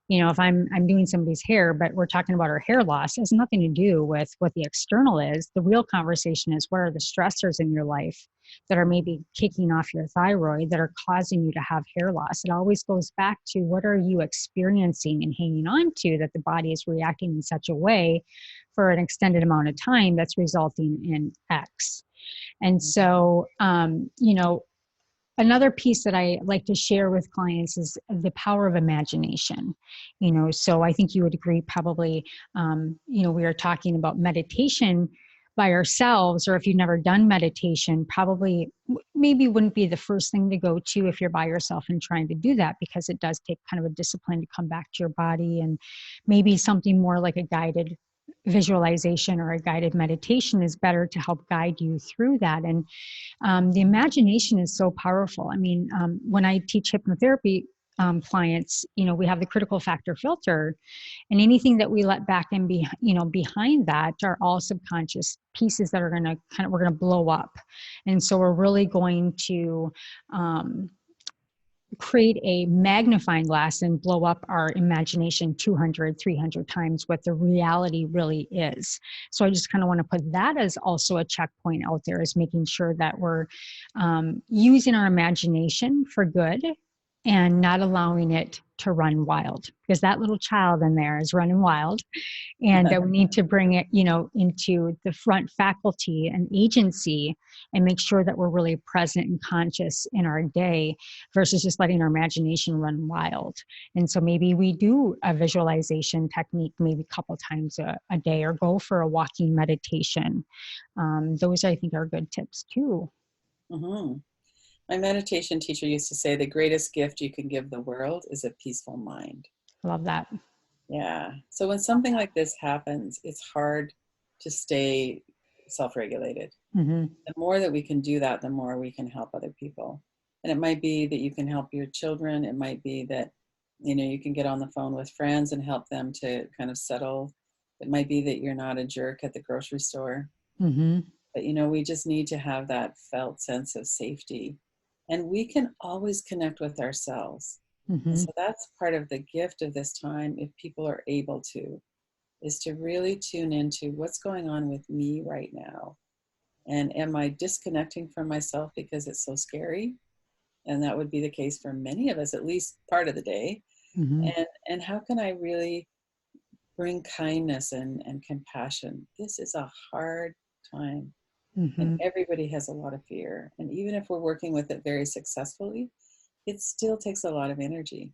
if I'm doing somebody's hair, but we're talking about our hair loss, it has nothing to do with what the external is. The real conversation is, what are the stressors in your life that are maybe kicking off your thyroid that are causing you to have hair loss? It always goes back to, what are you experiencing and hanging on to that the body is reacting in such a way for an extended amount of time that's resulting in X. And so, another piece that I like to share with clients is the power of imagination. So I think you would agree, probably, we are talking about meditation by ourselves, or if you've never done meditation, probably maybe wouldn't be the first thing to go to if you're by yourself and trying to do that, because it does take kind of a discipline to come back to your body, and maybe something more like a guided visualization or a guided meditation is better to help guide you through that. And the imagination is so powerful. I mean, when I teach hypnotherapy clients, we have the critical factor filter, and anything that we let back and behind that are all subconscious pieces that are we're going to blow up. And so we're really going to create a magnifying glass and blow up our imagination 200, 300 times what the reality really is. So I just kind of want to put that as also a checkpoint out there, is making sure that we're using our imagination for good and not allowing it to run wild, because that little child in there is running wild. And we need to bring it, into the front faculty and agency, and make sure that we're really present and conscious in our day versus just letting our imagination run wild. And so maybe we do a visualization technique maybe a couple times a day, or go for a walking meditation. Those, I think, are good tips too. Mm-hmm. My meditation teacher used to say, the greatest gift you can give the world is a peaceful mind. Love that. Yeah. So when something like this happens, it's hard to stay self-regulated. Mm-hmm. The more that we can do that, the more we can help other people. And it might be that you can help your children. It might be that, you can get on the phone with friends and help them to kind of settle. It might be that you're not a jerk at the grocery store. Mm-hmm. But, we just need to have that felt sense of safety. And we can always connect with ourselves. Mm-hmm. And so that's part of the gift of this time, if people are able to, is to really tune into what's going on with me right now. And am I disconnecting from myself because it's so scary? And that would be the case for many of us, at least part of the day. Mm-hmm. And how can I really bring kindness and compassion? This is a hard time. Mm-hmm. And everybody has a lot of fear. And even if we're working with it very successfully, it still takes a lot of energy.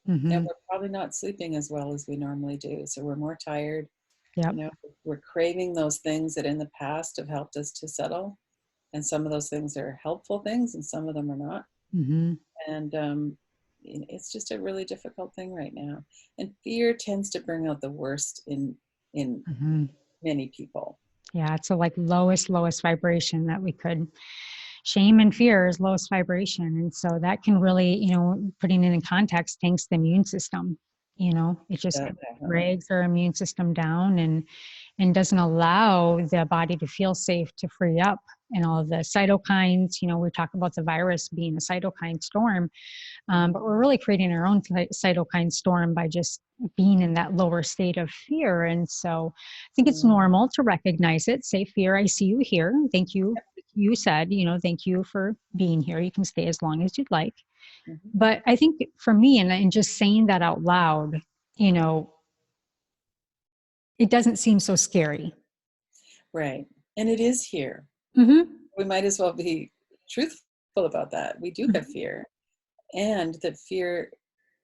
Mm-hmm. And we're probably not sleeping as well as we normally do. So we're more tired. Yep. We're craving those things that in the past have helped us to settle. And some of those things are helpful things and some of them are not. Mm-hmm. And it's just a really difficult thing right now. And fear tends to bring out the worst in Mm-hmm. many people. Yeah, it's like lowest vibration that we could. Shame and fear is lowest vibration. And so that can really, putting it in context, tanks the immune system. It just drags our immune system down and doesn't allow the body to feel safe to free up. And all of the cytokines, we talk about the virus being a cytokine storm, but we're really creating our own cytokine storm by just being in that lower state of fear. And so I think it's normal to recognize it, say, fear, I see you here. Thank you. You said, thank you for being here. You can stay as long as you'd like. Mm-hmm. But I think for me, and just saying that out loud, it doesn't seem so scary. Right. And it is here. Mm-hmm. We might as well be truthful about that. We do have fear. And that fear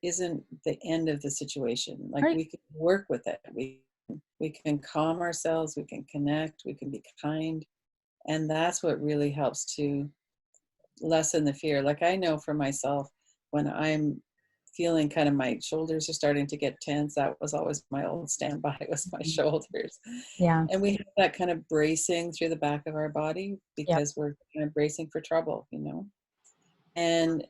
isn't the end of the situation. Like, right. We can work with it. We can calm ourselves. We can connect. We can be kind. And that's what really helps to lessen the fear. Like, I know for myself, when I'm feeling kind of my shoulders are starting to get tense, that was always my old standby, was my shoulders. Yeah. And we have that kind of bracing through the back of our body because we're kind of bracing for trouble, And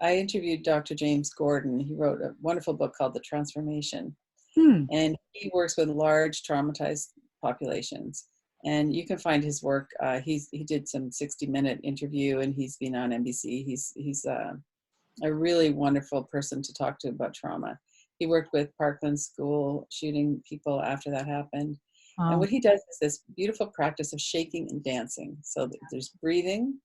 I interviewed Dr. James Gordon. He wrote a wonderful book called The Transformation. And he works with large traumatized populations. And you can find his work. He did some 60-minute interview, and he's been on NBC. He's a really wonderful person to talk to about trauma. he worked with Parkland School shooting people after that happened. And Wow. what he does is this beautiful practice of shaking and dancing. So there's breathing,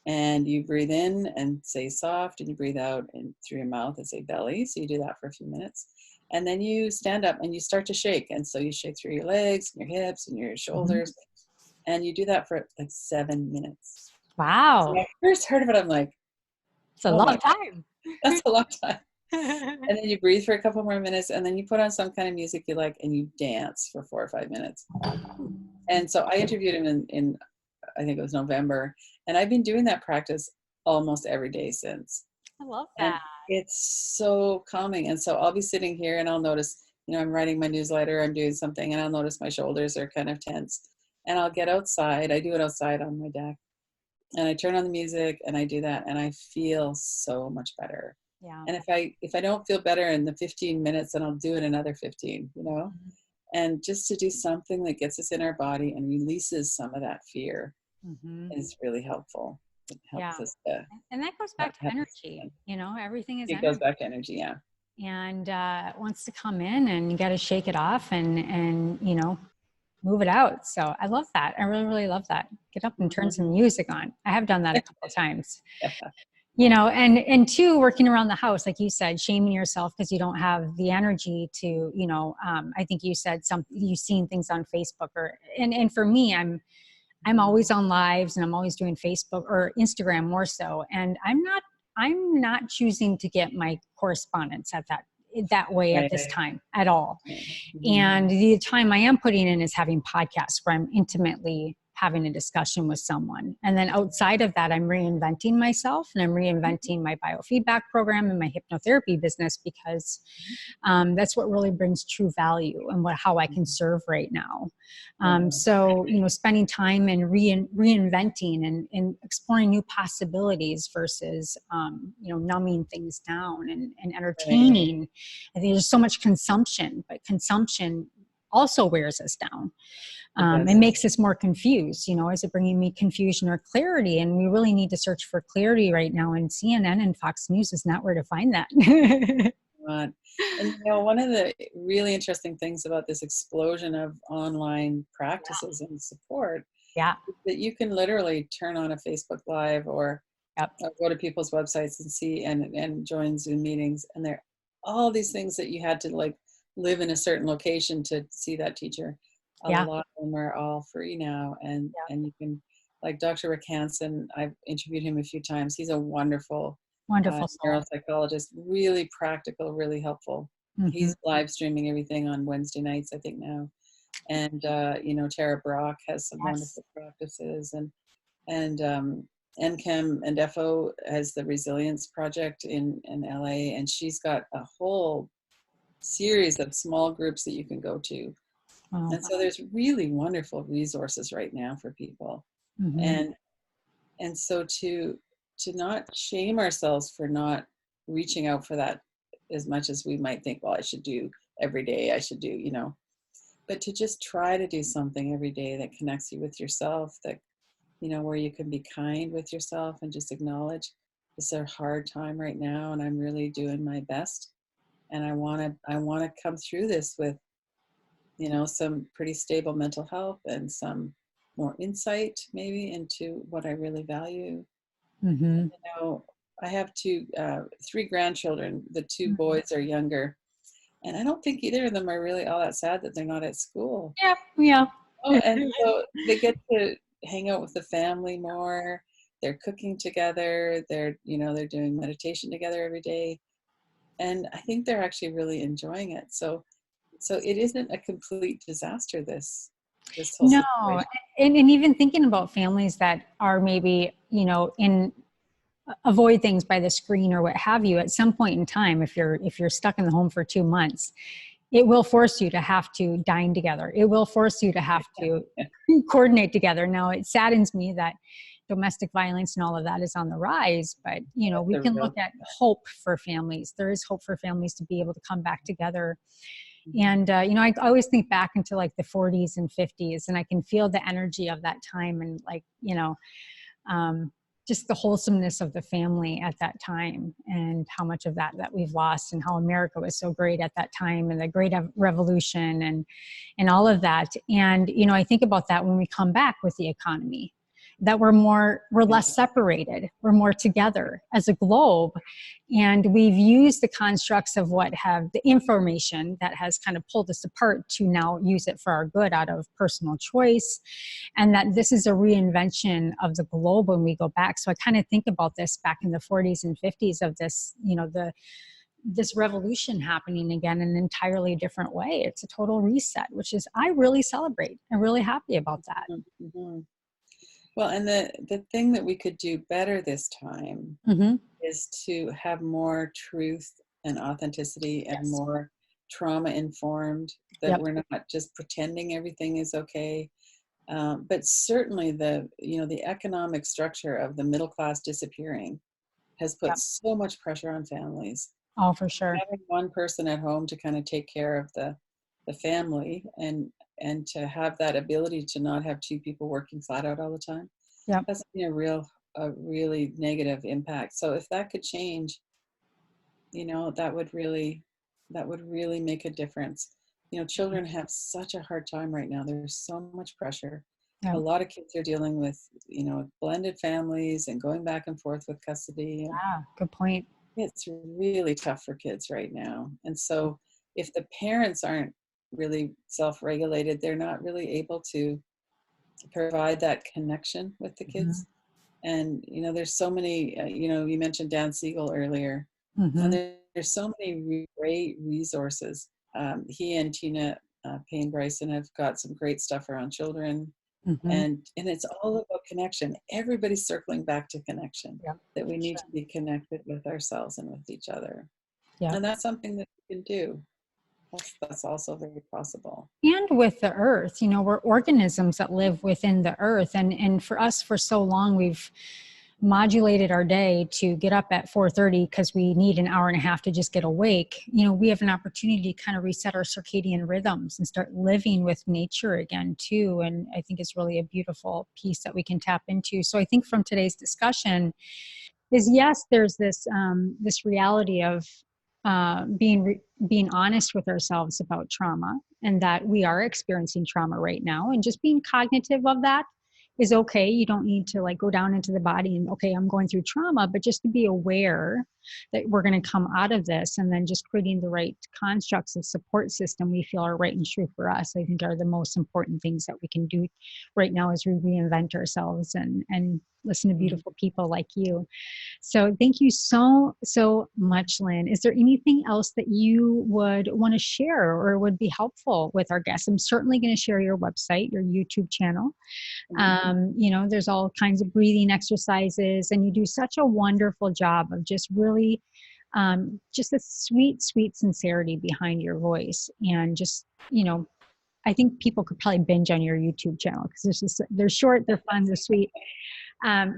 and you breathe in and say soft, and you breathe out and through your mouth and say belly. So you do that for a few minutes. And then you stand up and you start to shake. And so you shake through your legs and your hips and your shoulders. And you do that for like 7 minutes. So Wow. when I first heard of it, I'm like, It's a oh my long God, time. that's a long time. And then you breathe for a couple more minutes, and then you put on some kind of music you like, and you dance for 4 or 5 minutes. And so I interviewed him in I think it was November, and I've been doing that practice almost every day since. I love And that. it's so calming. And so I'll be sitting here and I'll notice, I'm writing my newsletter, I'm doing something, and I'll notice my shoulders are kind of tense. And I'll get outside. I do it outside on my deck. And I turn on the music and I do that, and I feel so much better. Yeah. And if I don't feel better in the 15 minutes, then I'll do it another 15, and just to do something that gets us in our body and releases some of that fear is really helpful. It helps us to And that goes not back to have energy. Everything is it energy. goes back to energy, yeah. And wants to come in, and you got to shake it off and move it out. So I love that. I really, really love that. Get up and turn some music on. I have done that a couple of times. And two, working around the house, like you said, shaming yourself because you don't have the energy to, I think you said you've seen things on Facebook and for me, I'm always on lives, and I'm always doing Facebook or Instagram more so. And I'm not choosing to get my correspondence that way at this time at all. And the time I am putting in is having podcasts where I'm intimately having a discussion with someone. And then outside of that, I'm reinventing myself, and I'm reinventing my biofeedback program and my hypnotherapy business, because that's what really brings true value and how I can serve right now. So, spending time and reinventing and exploring new possibilities versus, numbing things down and entertaining. I think there's so much consumption, but consumption also wears us down. It makes us more confused. Is it bringing me confusion or clarity? And we really need to search for clarity right now. And CNN and Fox News is not where to find that. And one of the really interesting things about this explosion of online practices and support, is that you can literally turn on a Facebook Live or go to people's websites and see and join Zoom meetings, and there are all these things that you had to like live in a certain location to see that teacher. A lot of them are all free now, and you can, like Dr. Rick Hansen, I've interviewed him a few times. He's a wonderful neuropsychologist, really practical, really helpful. He's live streaming everything on Wednesday nights, I think now. And Tara Brock has some wonderful practices, and NChem and DEFO has the Resilience Project in LA, and she's got a whole series of small groups that you can go to. And so there's really wonderful resources right now for people. And so to not shame ourselves for not reaching out for that as much as we might think, well, I should do every day, I should do, but to just try to do something every day that connects you with yourself, that, where you can be kind with yourself and just acknowledge it's a hard time right now, and I'm really doing my best. And I want to come through this with, some pretty stable mental health and some more insight maybe into what I really value. I have three grandchildren. The two boys are younger, and I don't think either of them are really all that sad that they're not at school. And so they get to hang out with the family more. They're cooking together. They're doing meditation together every day. And I think they're actually really enjoying it. So it isn't a complete disaster, this whole situation. And even thinking about families that are maybe, avoid things by the screen or what have you, at some point in time, if you're stuck in the home for 2 months, it will force you to have to dine together. It will force you to have to coordinate together. Now, it saddens me that domestic violence and all of that is on the rise, but we can look at hope for families. There is hope for families to be able to come back together. And I always think back into like the 40s and 50s, and I can feel the energy of that time, and like just the wholesomeness of the family at that time, and how much of that we've lost, and how America was so great at that time, and the great revolution, and all of that. And, you know, I think about that when we come back with the economy, that we're less separated, we're more together as a globe. And we've used the constructs of what have the information that has kind of pulled us apart to now use it for our good out of personal choice. And that this is a reinvention of the globe when we go back. So I kind of think about this back in the 40s and 50s of this, you know, this revolution happening again in an entirely different way. It's a total reset, which is, I really celebrate. I'm really happy about that. Mm-hmm. Well, and the thing that we could do better this time is to have more truth and authenticity, and more trauma informed, that we're not just pretending everything is okay. But certainly the economic structure of the middle class disappearing has put so much pressure on families. Oh, for sure. Having one person at home to kind of take care of the family, and to have that ability to not have two people working flat out all the time. That's been a really negative impact. So if that could change, you know, that would really make a difference. You know, children have such a hard time right now. There's so much pressure. A lot of kids are dealing with, you know, blended families and going back and forth with custody. Yeah, good point. It's really tough for kids right now. And so if the parents aren't really self-regulated, they're not really able to provide that connection with the kids. And, you know, there's so many, you know, you mentioned Dan Siegel earlier, and there's so many great resources. He and Tina Payne Bryson have got some great stuff around children. And it's all about connection. Everybody's circling back to connection, that we need to be connected with ourselves and with each other. And that's something that we can do. That's also very possible. And with the earth, you know, we're organisms that live within the earth. And for us, for so long, we've modulated our day to get up at 4:30 because we need an hour and a half to just get awake. You know, we have an opportunity to kind of reset our circadian rhythms and start living with nature again too. And I think it's really a beautiful piece that we can tap into. So I think from today's discussion is, yes, there's this this reality of being honest with ourselves about trauma, and that we are experiencing trauma right now, and just being cognitive of that is okay. You don't need to like go down into the body and, okay, I'm going through trauma, but just to be aware that we're going to come out of this, and then just creating the right constructs of support system we feel are right and true for us, I think are the most important things that we can do right now as we reinvent ourselves and listen to beautiful people like you. So thank you so much, Lynn. Is there anything else that you would want to share or would be helpful with our guests? I'm certainly going to share your website, your YouTube channel. You know, there's all kinds of breathing exercises, and you do such a wonderful job of just really just a sweet sincerity behind your voice. And just, you know, I think people could probably binge on your YouTube channel because they're short, they're fun, they're sweet.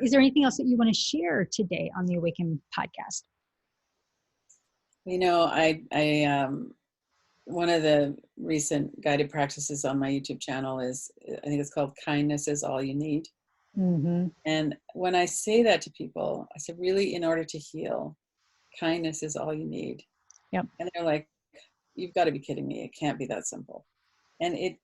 Is there anything else that you want to share today on the Awaken podcast? You know, I one of the recent guided practices on my YouTube channel is, I think it's called Kindness is All You Need. And when I say that to people, I said, really, in order to heal, kindness is all you need. And they're like, you've got to be kidding me. It can't be that simple. And it,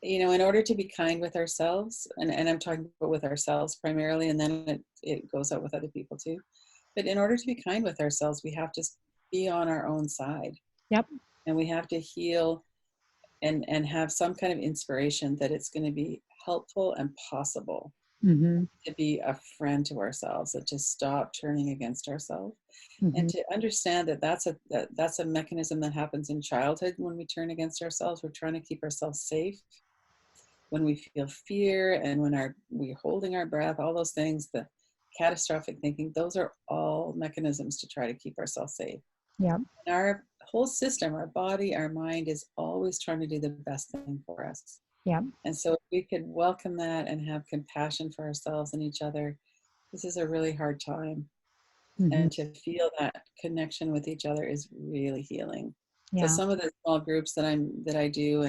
you know, in order to be kind with ourselves, and I'm talking about with ourselves primarily, and then it goes out with other people too. But in order to be kind with ourselves, we have to be on our own side. And we have to heal and have some kind of inspiration that it's going to be helpful and possible to be a friend to ourselves, and to stop turning against ourselves, and to understand that that's a mechanism that happens in childhood. When we turn against ourselves, we're trying to keep ourselves safe. When we feel fear, and when we're holding our breath, all those things, the catastrophic thinking, those are all mechanisms to try to keep ourselves safe. And our whole system, our body, our mind, is always trying to do the best thing for us. And so if we could welcome that and have compassion for ourselves and each other, this is a really hard time. And to feel that connection with each other is really healing. So some of the small groups that I do,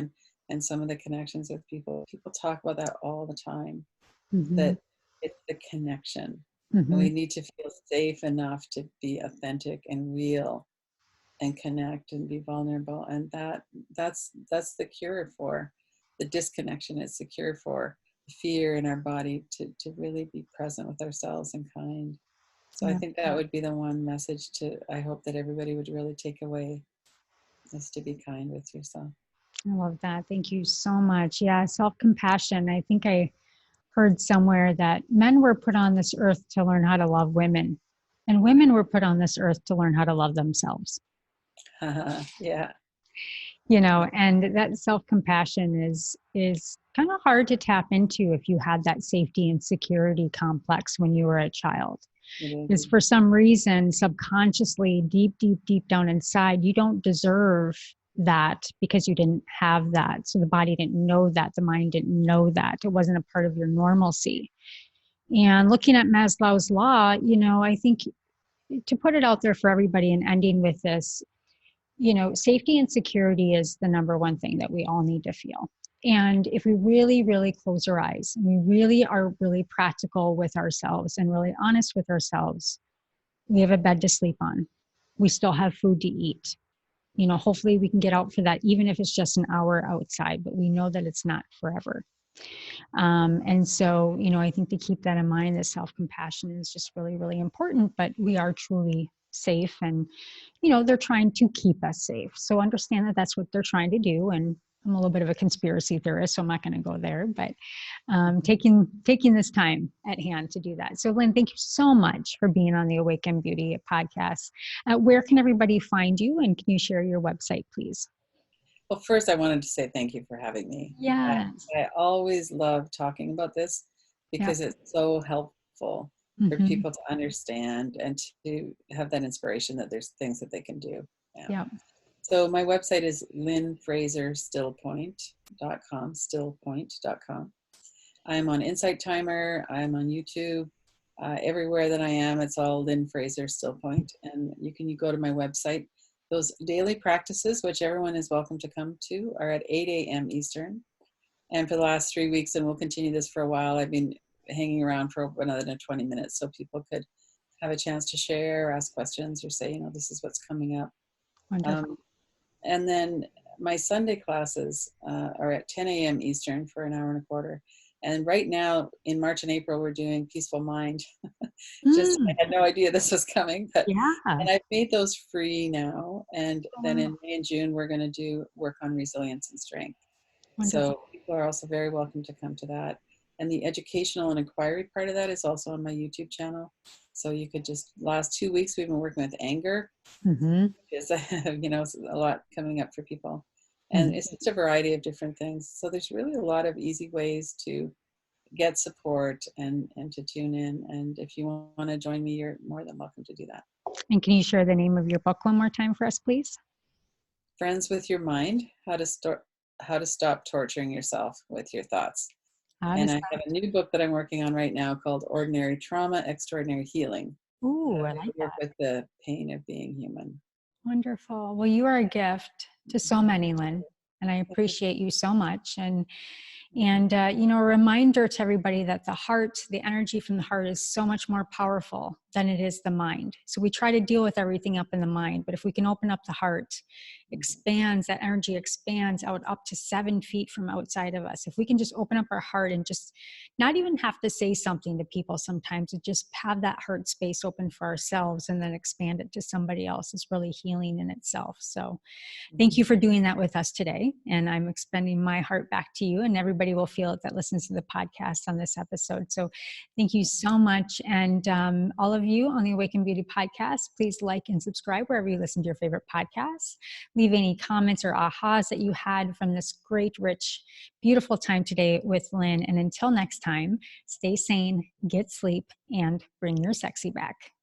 and some of the connections with people talk about that all the time, that it's the connection. And Mm-hmm. we need to feel safe enough to be authentic and real and connect and be vulnerable. And that's the cure for the disconnection. It's the cure for fear in our body, to really be present with ourselves and kind. So I Yeah, think that would be the one message I hope that everybody would really take away, is to be kind with yourself. I love that. Thank you so much. Yeah, self-compassion. I think I heard somewhere that men were put on this earth to learn how to love women, and women were put on this earth to learn how to love themselves. Yeah. And that self-compassion is kind of hard to tap into if you had that safety and security complex when you were a child. It is. Is for some reason, subconsciously, deep down inside, you don't deserve that because you didn't have that. So the body didn't know that, the mind didn't know that. It wasn't a part of your normalcy. And looking at Maslow's law, I think, to put it out there for everybody and ending with this, safety and security is the number one thing that we all need to feel. And if we really, really close our eyes and we really are really practical with ourselves and really honest with ourselves, we have a bed to sleep on. We still have food to eat. Hopefully we can get out for that, even if it's just an hour outside, but we know that it's not forever. And so, I think to keep that in mind, that self-compassion is just really, really important, but we are truly safe, and, they're trying to keep us safe. So understand that that's what they're trying to do. And I'm a little bit of a conspiracy theorist, so I'm not going to go there, but taking this time at hand to do that. So Lynn, thank you so much for being on the Awaken Beauty podcast. Where can everybody find you, and can you share your website, please? Well, first, I wanted to say thank you for having me. Yes. I always love talking about this Yep. because it's so helpful for Mm-hmm. people to understand and to have that inspiration that there's things that they can do. Yeah. Yep. So my website is lynnfraserstillpoint.com, stillpoint.com. I'm on Insight Timer. I'm on YouTube. Everywhere that I am, it's all Lynn Fraser Stillpoint. And you go to my website. Those daily practices, which everyone is welcome to come to, are at 8 a.m. Eastern. And for the last 3 weeks, and we'll continue this for a while, I've been hanging around for another 20 minutes so people could have a chance to share, ask questions, or say, this is what's coming up. Wonderful. And then my Sunday classes are at 10 a.m. Eastern for an hour and a quarter. And right now in March and April, we're doing Peaceful Mind. Just, I had no idea this was coming, Yeah. and I've made those free now. And Oh, then wow. in May and June, we're going to do work on resilience and strength. Wonderful. So people are also very welcome to come to that. And the educational and inquiry part of that is also on my YouTube channel. So you could last 2 weeks, we've been working with anger, Mm-hmm. is a lot coming up for people, and Mm-hmm. it's just a variety of different things. So there's really a lot of easy ways to get support and to tune in. And if you want to join me, you're more than welcome to do that. And can you share the name of your book one more time for us, please? Friends with Your Mind: how to stop torturing yourself with your thoughts. How And does I have a new book that I'm working on right now called Ordinary Trauma, Extraordinary Healing. Ooh, I To like work that. with the pain of being human. Wonderful. Well, you are a gift to so many, Lynn, and I appreciate you so much. And a reminder to everybody that the heart, the energy from the heart, is so much more powerful than it is the mind. So we try to deal with everything up in the mind, but if we can open up the heart, that energy expands out up to 7 feet from outside of us. If we can just open up our heart and just not even have to say something to people sometimes, and just have that heart space open for ourselves and then expand it to somebody else, is really healing in itself. So thank you for doing that with us today. And I'm expending my heart back to you, and everybody will feel it that listens to the podcast on this episode. So thank you so much. And all of you on the Awaken Beauty podcast, please like and subscribe wherever you listen to your favorite podcasts. Leave any comments or ahas that you had from this great, rich, beautiful time today with Lynn. And until next time, stay sane, get sleep, and bring your sexy back.